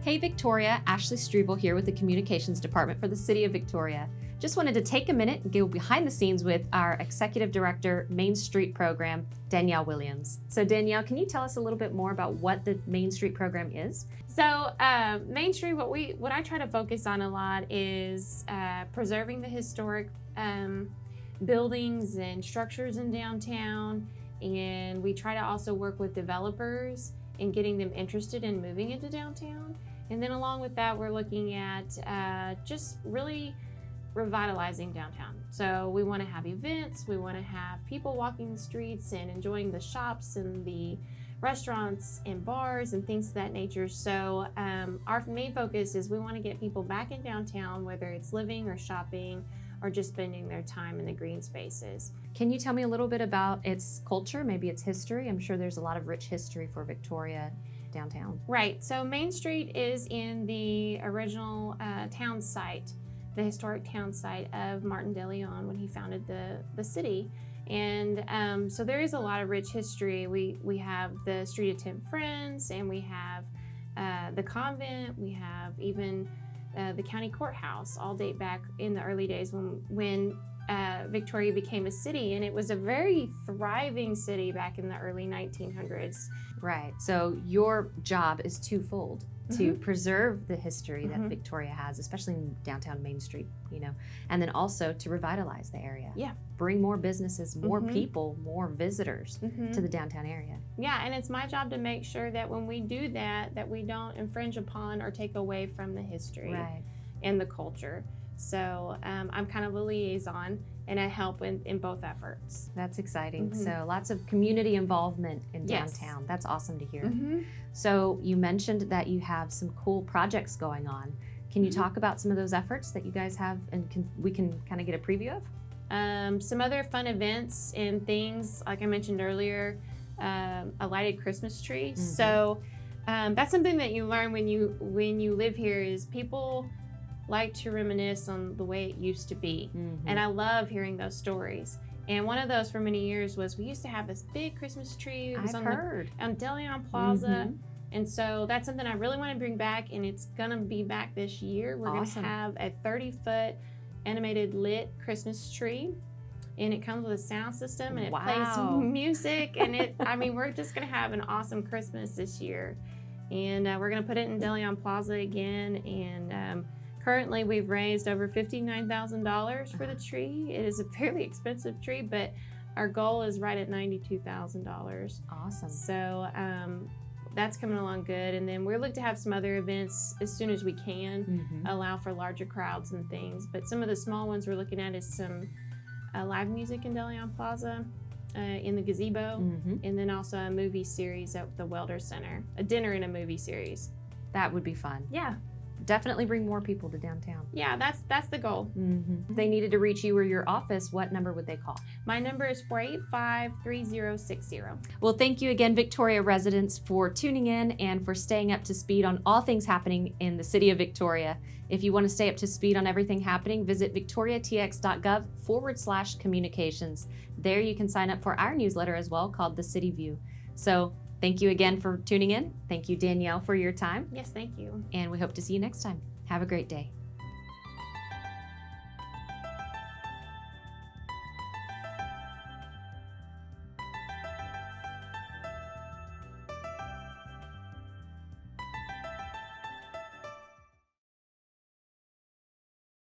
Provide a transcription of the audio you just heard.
Hey Victoria, Ashley Struble here with the Communications Department for the City of Victoria. Just wanted to take a minute and go behind the scenes with our Executive Director, Main Street Program, Danielle Williams. So Danielle, can you tell us a little bit more about what the Main Street Program is? So Main Street, what I try to focus on a lot is preserving the historic buildings and structures in downtown, and we try to also work with developers and getting them interested in moving into downtown. And then along with that, we're looking at just really revitalizing downtown. So we want to have events, we want to have people walking the streets and enjoying the shops and the restaurants and bars and things of that nature. So our main focus is we want to get people back in downtown, whether it's living or shopping or just spending their time in the green spaces. Can you tell me a little bit about its culture, maybe its history? I'm sure there's a lot of rich history for Victoria downtown. Right, so Main Street is in the original town site, the historic town site of Martin de Leon when he founded the city. And so there is a lot of rich history. We have the Street of 10 Friends, and we have the convent, we have even the county courthouse, all date back in the early days when Victoria became a city, and it was a very thriving city back in the early 1900s. Right, so your job is twofold. To preserve the history that Victoria has, especially in downtown Main Street, and then also to revitalize the area. Yeah. Bring more businesses, more people, more visitors to the downtown area. Yeah, and it's my job to make sure that when we do that we don't infringe upon or take away from the history and the culture. So I'm kind of a liaison, and I help in both efforts. That's exciting. So lots of community involvement in downtown. Yes. That's awesome to hear. So you mentioned that you have some cool projects going on. Can you talk about some of those efforts that you guys have, and we can kind of get a preview of? Some other fun events and things, like I mentioned earlier, a lighted Christmas tree. So that's something that you learn when you live here, is people like to reminisce on the way it used to be. And I love hearing those stories. And one of those for many years was we used to have this big Christmas tree. It was on De Leon Plaza. And so that's something I really want to bring back, and it's gonna be back this year. We're gonna have a 30-foot animated lit Christmas tree, and it comes with a sound system, and it plays music, and we're just gonna have an awesome Christmas this year. And we're gonna put it in De Leon Plaza again, and currently, we've raised over $59,000 for the tree. It is a fairly expensive tree, but our goal is right at $92,000. Awesome. So that's coming along good. And then we're looking to have some other events as soon as we can, allow for larger crowds and things. But some of the small ones we're looking at is some live music in De Leon Plaza, in the gazebo, and then also a movie series at the Welder Center, a dinner and a movie series. That would be fun. Yeah. Definitely bring more people to downtown. Yeah, that's the goal. If they needed to reach you or your office, what number would they call? My number is 485-3060. Well, thank you again, Victoria residents, for tuning in and for staying up to speed on all things happening in the city of Victoria. If you want to stay up to speed on everything happening, visit victoriatx.gov/communications. There you can sign up for our newsletter as well, called The City View. So thank you again for tuning in. Thank you, Danielle, for your time. Yes, thank you. And we hope to see you next time. Have a great day.